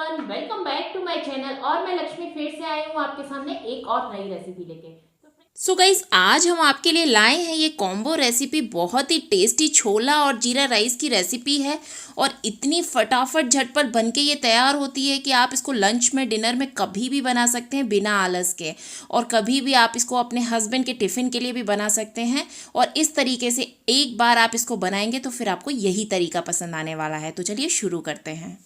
Everyone, welcome back to my channel. और मैं लक्ष्मी फिर से आई हूँ आपके सामने एक और नई रेसिपी लेके। सो गाइस, आज हम आपके लिए लाए हैं ये कॉम्बो रेसिपी। बहुत ही टेस्टी छोला और जीरा राइस की रेसिपी है और इतनी फटाफट झटपट बन के ये तैयार होती है कि आप इसको लंच में, डिनर में कभी भी बना सकते हैं बिना आलस के। और कभी भी आप इसको अपने हस्बैंड के टिफ़िन के लिए भी बना सकते हैं। और इस तरीके से एक बार आप इसको बनाएंगे तो फिर आपको यही तरीका पसंद आने वाला है। तो चलिए शुरू करते हैं।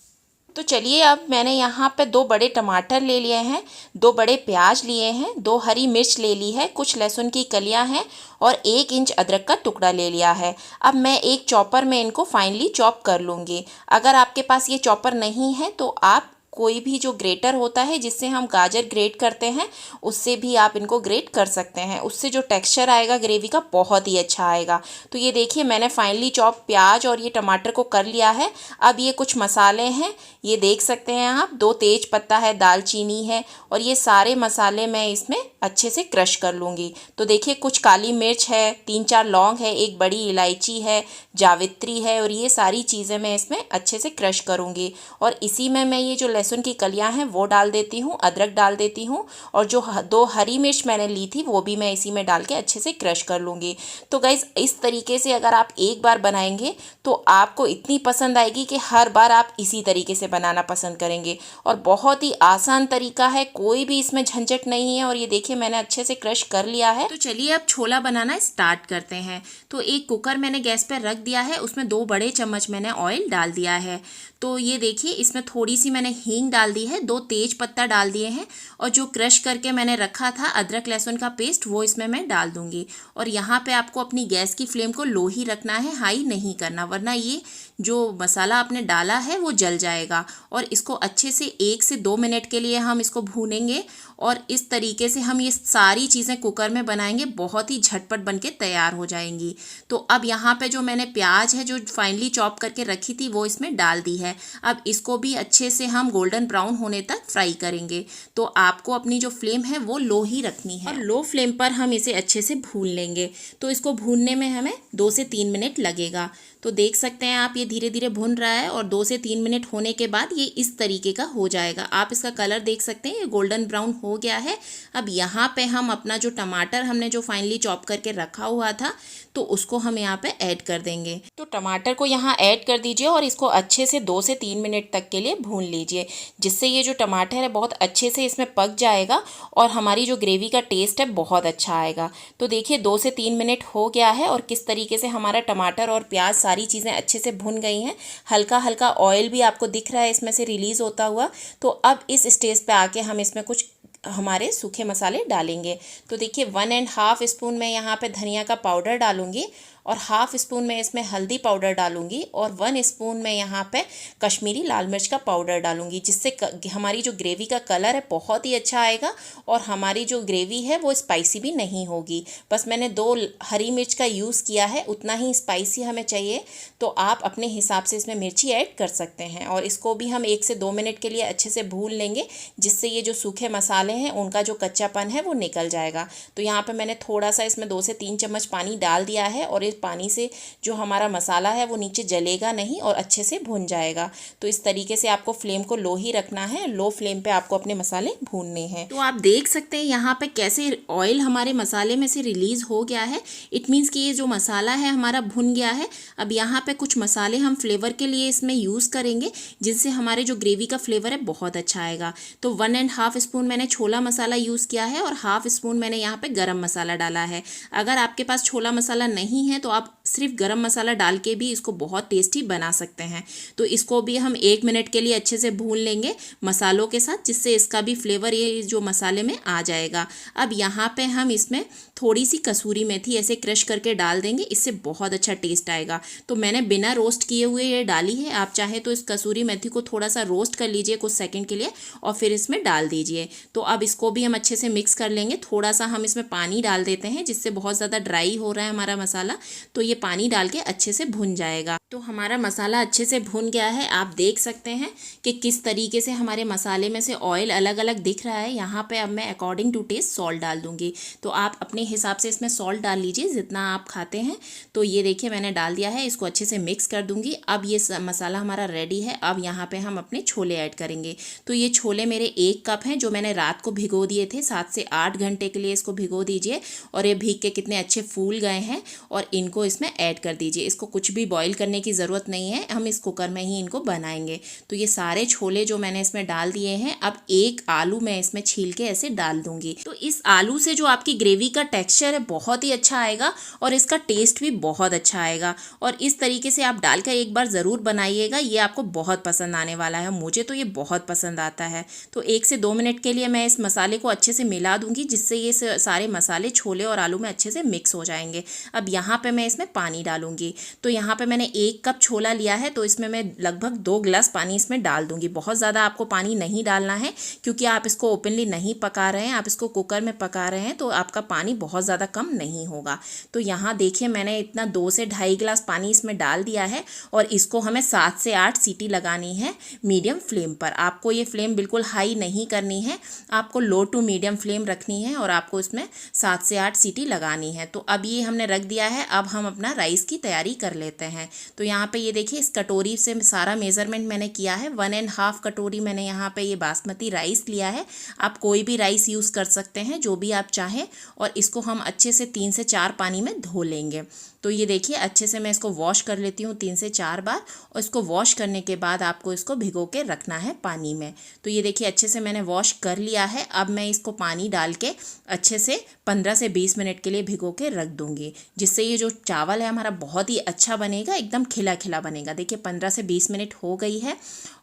तो चलिए, अब मैंने यहाँ पे 2 बड़े टमाटर ले लिए हैं, 2 बड़े प्याज लिए हैं, 2 हरी मिर्च ले ली है, कुछ लहसुन की कलियाँ हैं और 1 इंच अदरक का टुकड़ा ले लिया है। अब मैं एक चॉपर में इनको फाइनली चॉप कर लूँगी। अगर आपके पास ये चॉपर नहीं है तो आप कोई भी जो ग्रेटर होता है जिससे हम गाजर ग्रेट करते हैं उससे भी आप इनको ग्रेट कर सकते हैं। उससे जो टेक्सचर आएगा ग्रेवी का बहुत ही अच्छा आएगा। तो ये देखिए, मैंने फाइनली चॉप प्याज और ये टमाटर को कर लिया है। अब ये कुछ मसाले हैं, ये देख सकते हैं आप, 2 तेज पत्ता है, दालचीनी है और ये सारे मसाले मैं इसमें अच्छे से क्रश कर लूँगी। तो देखिए, कुछ काली मिर्च है, 3-4 लौंग है, एक बड़ी इलायची है, जावित्री है और ये सारी चीज़ें मैं इसमें अच्छे से क्रश करूँगी। और इसी में मैं ये जो लहसुन की कलियां हैं वो डाल देती हूँ, अदरक डाल देती हूँ और जो 2 हरी मिर्च मैंने ली थी वो भी मैं इसी में डाल के अच्छे से क्रश कर लूँगी। तो गाइज़, इस तरीके से अगर आप एक बार बनाएंगे तो आपको इतनी पसंद आएगी कि हर बार आप इसी तरीके से बनाना पसंद करेंगे। और बहुत ही आसान तरीका है, कोई भी इसमें झंझट नहीं है। और ये देखिए, मैंने अच्छे से क्रश कर लिया है। तो चलिए अब छोला बनाना स्टार्ट करते हैं। तो एक कुकर मैंने गैस पर रख दिया है, उसमें 2 बड़े चम्मच मैंने ऑयल डाल दिया है। तो ये देखिए, इसमें थोड़ी सी मैंने हींग डाल दी है, 2 तेज पत्ता डाल दिए हैं और जो क्रश करके मैंने रखा था अदरक लहसुन का पेस्ट वो इसमें मैं डाल दूंगी। और यहाँ पे आपको अपनी गैस की फ्लेम को लो ही रखना है, हाई नहीं करना, वरना ये जो मसाला आपने डाला है वो जल जाएगा। और इसको अच्छे से 1 से 2 मिनट के लिए हम इसको भूनेंगे। और इस तरीके से हम ये सारी चीज़ें कुकर में बनाएंगे, बहुत ही झटपट बन के तैयार हो जाएंगी। तो अब यहाँ पे जो मैंने प्याज है जो फाइनली चॉप करके रखी थी वो इसमें डाल दी है। अब इसको भी अच्छे से हम गोल्डन ब्राउन होने तक फ्राई करेंगे। तो आपको अपनी जो फ्लेम है वो लो ही रखनी है और लो फ्लेम पर हम इसे अच्छे से भून लेंगे। तो इसको भूनने में हमें 2 से 3 मिनट लगेगा। तो देख सकते हैं आप, ये धीरे धीरे भुन रहा है और 2 से 3 मिनट होने के बाद ये इस तरीके का हो जाएगा। आप इसका कलर देख सकते हैं, ये गोल्डन ब्राउन हो गया है। अब यहाँ पे हम अपना जो टमाटर हमने जो फाइनली चॉप करके रखा हुआ था तो उसको हम यहाँ पे ऐड कर देंगे। तो टमाटर को यहाँ ऐड कर दीजिए और इसको अच्छे से 2 से 3 मिनट तक के लिए भून लीजिए, जिससे ये जो टमाटर है बहुत अच्छे से इसमें पक जाएगा और हमारी जो ग्रेवी का टेस्ट है बहुत अच्छा आएगा। तो देखिए, 2 से 3 मिनट हो गया है और किस तरीके से हमारा टमाटर और प्याज सारी चीज़ें अच्छे से भुन गई हैं। हल्का हल्का ऑयल भी आपको दिख रहा है इसमें से रिलीज़ होता हुआ। तो अब इस स्टेज पे आके हम इसमें कुछ हमारे सूखे मसाले डालेंगे। तो देखिए, 1.5 स्पून मैं यहाँ पे धनिया का पाउडर डालूंगी और 1/2 स्पून मैं इसमें हल्दी पाउडर डालूंगी और 1 स्पून मैं यहाँ पे कश्मीरी लाल मिर्च का पाउडर डालूंगी, जिससे हमारी जो ग्रेवी का कलर है बहुत ही अच्छा आएगा और हमारी जो ग्रेवी है वो स्पाइसी भी नहीं होगी। बस मैंने 2 हरी मिर्च का यूज़ किया है, उतना ही स्पाइसी हमें चाहिए। तो आप अपने हिसाब से इसमें मिर्ची ऐड कर सकते हैं और इसको भी हम 1 से 2 मिनट के लिए अच्छे से भून लेंगे, जिससे ये जो सूखे मसाले हैं उनका जो कच्चापन है वो निकल जाएगा। तो यहाँ पे मैंने थोड़ा सा इसमें 2 से 3 चम्मच पानी डाल दिया है और इस पानी से जो हमारा मसाला है वो नीचे जलेगा नहीं और अच्छे से भुन जाएगा। तो इस तरीके से आपको फ्लेम को लो ही रखना है, लो फ्लेम पे आपको अपने मसाले भूनने हैं। तो आप देख सकते हैं यहाँ पे कैसे ऑयल हमारे मसाले में से रिलीज हो गया है। इट मीन्स कि ये जो मसाला है हमारा भुन गया है। अब यहाँ पे कुछ मसाले हम फ्लेवर के लिए इसमें यूज़ करेंगे, जिनसे हमारे जो ग्रेवी का फ्लेवर है बहुत अच्छा आएगा। तो 1.5 स्पून मैंने छोला मसाला यूज़ किया है और 1/2 स्पून मैंने यहाँ पे गरम मसाला डाला है। अगर आपके पास छोला मसाला नहीं है तो आप सिर्फ गरम मसाला डाल के भी इसको बहुत टेस्टी बना सकते हैं। तो इसको भी हम 1 मिनट के लिए अच्छे से भून लेंगे मसालों के साथ, जिससे इसका भी फ्लेवर ये जो मसाले में आ जाएगा। अब यहाँ पे हम इसमें थोड़ी सी कसूरी मेथी ऐसे क्रश करके डाल देंगे, इससे बहुत अच्छा टेस्ट आएगा। तो मैंने बिना रोस्ट किए हुए ये डाली है। आप चाहे तो इस कसूरी मेथी को थोड़ा सा रोस्ट कर लीजिए कुछ सेकंड के लिए और फिर इसमें डाल दीजिए। तो अब इसको भी हम अच्छे से मिक्स कर लेंगे। थोड़ा सा हम इसमें पानी डाल देते हैं, जिससे बहुत ज़्यादा ड्राई हो रहा है हमारा मसाला, तो ये पानी डाल के अच्छे से भुन जाएगा। तो हमारा मसाला अच्छे से भुन गया है। आप देख सकते हैं कि किस तरीके से हमारे मसाले में से ऑयल अलग अलग दिख रहा है। यहाँ पे अब मैं अकॉर्डिंग टू टेस्ट सॉल्ट डाल दूँगी। तो आप अपने हिसाब से इसमें सॉल्ट डाल लीजिए जितना आप खाते हैं। तो ये देखिए मैंने डाल दिया है, इसको अच्छे से मिक्स कर दूँगी। अब ये मसाला हमारा रेडी है। अब यहाँ पे हम अपने छोले ऐड करेंगे। तो ये छोले मेरे 1 कप हैं जो मैंने रात को भिगो दिए थे। 7 से 8 घंटे के लिए इसको भिगो दीजिए और ये भीग के कितने अच्छे फूल गए हैं। और इनको इसमें ऐड कर दीजिए। इसको कुछ भी बॉईल करने की ज़रूरत नहीं है, हम इस कुकर में ही इनको बनाएंगे। तो ये सारे छोले जो मैंने इसमें डाल दिए हैं, अब 1 आलू मैं इसमें छील के ऐसे डाल दूंगी। तो इस आलू से जो आपकी ग्रेवी का टेक्सचर है बहुत ही अच्छा आएगा और इसका टेस्ट भी बहुत अच्छा आएगा। और इस तरीके से आप डालकर एक बार ज़रूर बनाइएगा, ये आपको बहुत पसंद आने वाला है। मुझे तो ये बहुत पसंद आता है। तो 1 से 2 मिनट के लिए मैं इस मसाले को अच्छे से मिला दूंगी जिससे ये सारे मसाले छोले और आलू में अच्छे से मिक्स हो जाएंगे। अब यहाँ पे मैं इसमें पानी डालूंगी। तो यहाँ पे मैंने 1 कप छोला लिया है, तो इसमें मैं लगभग 2 गिलास पानी इसमें डाल दूंगी। बहुत ज़्यादा आपको पानी नहीं डालना है क्योंकि आप इसको ओपनली नहीं पका रहे हैं, आप इसको कुकर में पका रहे हैं, तो आपका पानी बहुत ज़्यादा कम नहीं होगा। तो यहाँ देखिए मैंने इतना 2 से 2.5 गिलास पानी इसमें डाल दिया है और इसको हमें 7 से 8 सीटी लगानी है मीडियम फ्लेम पर। आपको ये फ्लेम बिल्कुल हाई नहीं करनी है, आपको लो टू मीडियम फ्लेम रखनी है और आपको इसमें 7 से 8 सीटी लगानी है। तो अब ये हमने रख दिया है। अब हम अपना राइस की तैयारी कर लेते हैं। तो यहाँ पे ये देखिए इस कटोरी से सारा मेज़रमेंट मैंने किया है। 1.5 कटोरी मैंने यहाँ पे ये बासमती राइस लिया है। आप कोई भी राइस यूज़ कर सकते हैं जो भी आप चाहें। और इसको हम अच्छे से 3 से 4 पानी में धो लेंगे। तो ये देखिए अच्छे से मैं इसको वॉश कर लेती हूँ 3 से 4 बार। और इसको वॉश करने के बाद आपको इसको भिगो के रखना है पानी में। तो ये देखिए अच्छे से मैंने वॉश कर लिया है। अब मैं इसको पानी डाल के अच्छे से 15 से 20 मिनट के लिए भिगो के रख दूँगी, जिससे ये जो चावल है हमारा बहुत ही अच्छा बनेगा, एकदम खिला खिला बनेगा। देखिए 15 से 20 मिनट हो गई है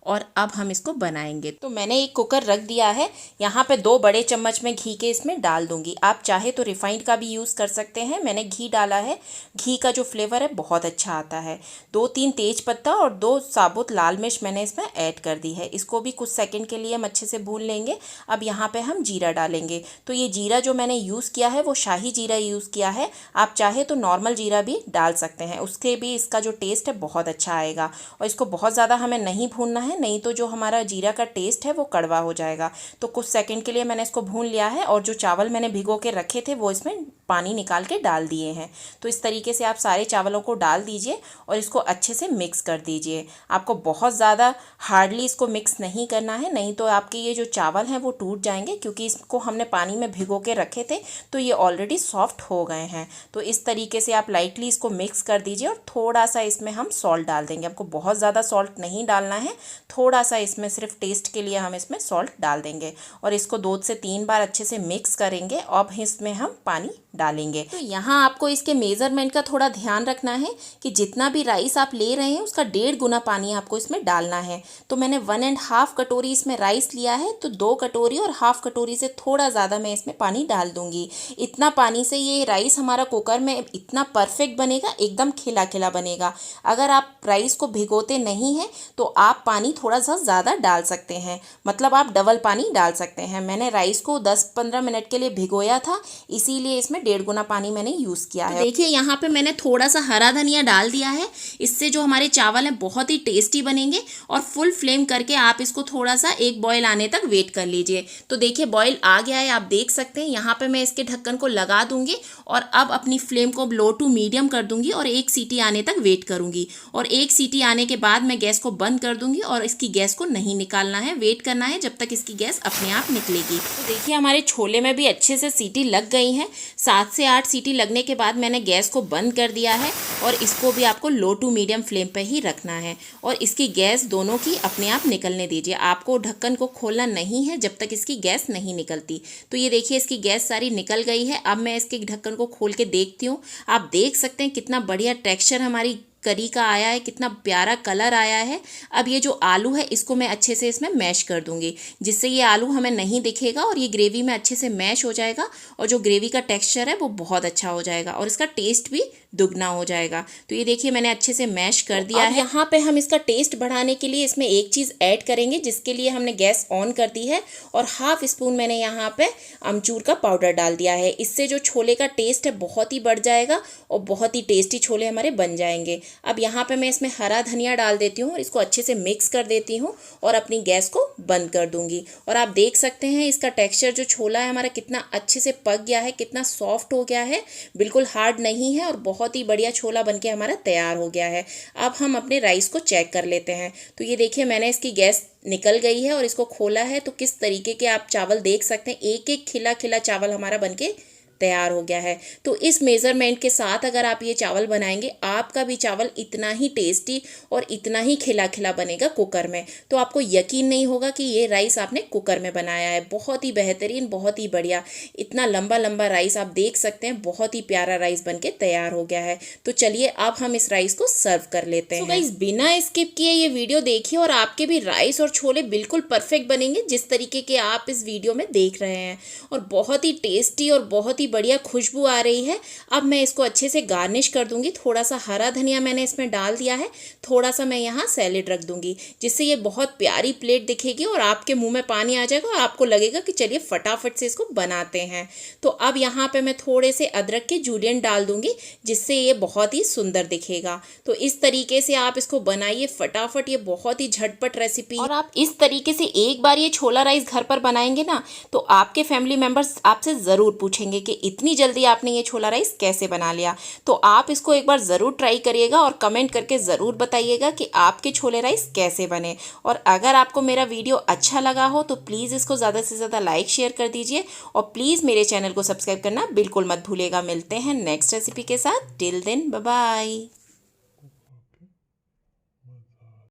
और अब हम इसको बनाएंगे। तो मैंने एक कुकर रख दिया है। यहाँ पे 2 बड़े चम्मच में घी के इसमें डाल दूंगी। आप चाहे तो रिफाइंड का भी यूज़ कर सकते हैं। मैंने घी डाला है। घी का जो फ्लेवर है बहुत अच्छा आता है। 2-3 तेज पत्ता और 2 साबुत लाल मिर्च मैंने इसमें ऐड कर दी है। इसको भी कुछ सेकंड के लिए हम अच्छे से भून लेंगे। अब यहाँ पे हम जीरा डालेंगे। तो ये जीरा जो मैंने यूज़ किया है वो शाही जीरा यूज़ किया है। आप चाहे तो नॉर्मल जीरा भी डाल सकते हैं, उसके भी इसका जो टेस्ट है बहुत अच्छा आएगा। और इसको बहुत ज़्यादा हमें नहीं भूनना है, नहीं तो जो हमारा जीरा का टेस्ट है वो कड़वा हो जाएगा। तो कुछ सेकंड के लिए मैंने इसको भून लिया है और जो चावल मैंने भिगो के रखे थे वो इसमें पानी निकाल के डाल दिए हैं। तो इस तरीके से आप सारे चावलों को डाल दीजिए और इसको अच्छे से मिक्स कर दीजिए। आपको बहुत ज़्यादा हार्डली इसको मिक्स नहीं करना है, नहीं तो आपके ये जो चावल हैं वो टूट जाएंगे, क्योंकि इसको हमने पानी में भिगो के रखे थे तो ये ऑलरेडी सॉफ्ट हो गए हैं। तो इस तरीके से आप लाइटली इसको मिक्स कर दीजिए और थोड़ा सा इसमें हम सॉल्ट डाल देंगे। आपको बहुत ज़्यादा सॉल्ट नहीं डालना है, थोड़ा सा इसमें सिर्फ टेस्ट के लिए हम इसमें सॉल्ट डाल देंगे और इसको 2 से 3 बार अच्छे से मिक्स करेंगे। अब इसमें हम पानी डालेंगे। तो यहाँ आपको इसके मेज़रमेंट का थोड़ा ध्यान रखना है कि जितना भी राइस आप ले रहे हैं उसका 1.5 गुना पानी आपको इसमें डालना है। तो मैंने 1.5 कटोरी इसमें राइस लिया है, तो 2 कटोरी और हाफ कटोरी से थोड़ा ज़्यादा मैं इसमें पानी डाल दूंगी। इतना पानी से ये राइस हमारा कुकर में इतना परफेक्ट बनेगा, एकदम खिला खिला बनेगा। अगर आप राइस को भिगोते नहीं हैं तो आप पानी थोड़ा सा ज़्यादा डाल सकते हैं, मतलब आप डबल पानी डाल सकते हैं। मैंने राइस को 10-15 मिनट के लिए भिगोया था, इसीलिए इसमें 1.5 गुना पानी मैंने यूज़ किया है। देखिए यहाँ पे मैंने थोड़ा सा हरा धनिया डाल दिया है। इससे जो हमारे चावल हैं बहुत ही टेस्टी बनेंगे। और फुल फ्लेम करके आप इसको थोड़ा सा एक बॉयल आने तक वेट कर लीजिए। तो देखिए बॉयल आ गया है, आप देख सकते हैं। यहाँ पे मैं इसके ढक्कन को लगा दूंगी और अब अपनी फ्लेम को लो टू मीडियम कर दूंगी और 1 सीटी आने तक वेट करूंगी। और 1 सीटी आने के बाद मैं गैस को बंद कर दूंगी और इसकी गैस को नहीं निकालना है, वेट करना है जब तक इसकी गैस अपने आप निकलेगी। तो देखिए हमारे छोले में भी अच्छे से सीटी लग गई हैं। 7 से 8 सीटी लगने के बाद मैंने गैस को बंद कर दिया है और इसको भी आपको लो टू मीडियम फ्लेम पे ही रखना है और इसकी गैस दोनों की अपने आप निकलने दीजिए। आपको ढक्कन को खोलना नहीं है जब तक इसकी गैस नहीं निकलती। तो ये देखिए इसकी गैस सारी निकल गई है। अब मैं इसके ढक्कन को खोल के देखती हूँ। आप देख सकते हैं कितना बढ़िया टेक्सचर हमारी करी का आया है, कितना प्यारा कलर आया है। अब ये जो आलू है इसको मैं अच्छे से इसमें मैश कर दूंगी, जिससे ये आलू हमें नहीं दिखेगा और ये ग्रेवी में अच्छे से मैश हो जाएगा और जो ग्रेवी का टेक्सचर है वो बहुत अच्छा हो जाएगा और इसका टेस्ट भी दुगना हो जाएगा। तो ये देखिए मैंने अच्छे से मैश कर दिया है। यहाँ पे हम इसका टेस्ट बढ़ाने के लिए इसमें एक चीज़ ऐड करेंगे, जिसके लिए हमने गैस ऑन कर दी है और हाफ स्पून मैंने यहाँ पे अमचूर का पाउडर डाल दिया है। इससे जो छोले का टेस्ट है बहुत ही बढ़ जाएगा और बहुत ही टेस्टी छोले हमारे बन जाएंगे। अब यहाँ पे मैं इसमें हरा धनिया डाल देती हूँ और इसको अच्छे से मिक्स कर देती हूँ और अपनी गैस को बंद कर दूंगी। और आप देख सकते हैं इसका टेक्सचर जो छोला है हमारा कितना अच्छे से पक गया है, कितना सॉफ्ट हो गया है, बिल्कुल हार्ड नहीं है और बहुत ही बढ़िया छोला बनके हमारा तैयार हो गया है। अब हम अपने राइस को चेक कर लेते हैं। तो ये देखिए मैंने इसकी गैस निकल गई है और इसको खोला है, तो किस तरीके के आप चावल देख सकते हैं, एक एक खिला खिला चावल हमारा बनके तैयार हो गया है। तो इस मेज़रमेंट के साथ अगर आप ये चावल बनाएंगे, आपका भी चावल इतना ही टेस्टी और इतना ही खिला खिला बनेगा कुकर में। तो आपको यकीन नहीं होगा कि ये राइस आपने कुकर में बनाया है। बहुत ही बेहतरीन, बहुत ही बढ़िया, इतना लंबा लंबा राइस आप देख सकते हैं, बहुत ही प्यारा राइस बनके तैयार हो गया है। तो चलिए अब हम इस राइस को सर्व कर लेते हैं। गाइस बिना स्किप किए ये वीडियो देखिए और आपके भी राइस और छोले बिल्कुल परफेक्ट बनेंगे, जिस तरीके के आप इस वीडियो में देख रहे हैं। और बहुत ही टेस्टी और बहुत ही बढ़िया खुशबू आ रही है। अब मैं इसको अच्छे से गार्निश कर दूंगी। थोड़ा सा हरा धनिया मैंने इसमें डाल दिया है, थोड़ा सा मैं यहाँ सैलेड रख दूंगी, जिससे ये बहुत प्यारी प्लेट दिखेगी और आपके मुंह में पानी आ जाएगा और आपको लगेगा कि चलिए फटाफट से इसको बनाते हैं। तो अब यहाँ पे मैं थोड़े से अदरक के जूलियन डाल दूंगी, जिससे ये बहुत ही सुंदर दिखेगा। तो इस तरीके से आप इसको बनाइए फटाफट, ये बहुत ही झटपट रेसिपी। और आप इस तरीके से एक बार ये छोला राइस घर पर बनाएंगे ना, तो आपके फैमिली मेम्बर्स आपसे ज़रूर पूछेंगे कि इतनी जल्दी आपने ये छोला राइस कैसे बना लिया। तो आप इसको एक बार ज़रूर ट्राई करिएगा और कमेंट करके ज़रूर बताइएगा कि आपके छोले राइस कैसे बने। और अगर आपको मेरा वीडियो अच्छा लगा हो तो प्लीज़ इसको ज़्यादा से ज़्यादा लाइक शेयर कर दीजिए और प्लीज़ मेरे चैनल को सब्सक्राइब करना बिल्कुल मत भूलिएगा। मिलते हैं नेक्स्ट रेसिपी के साथ। Till then bye bye.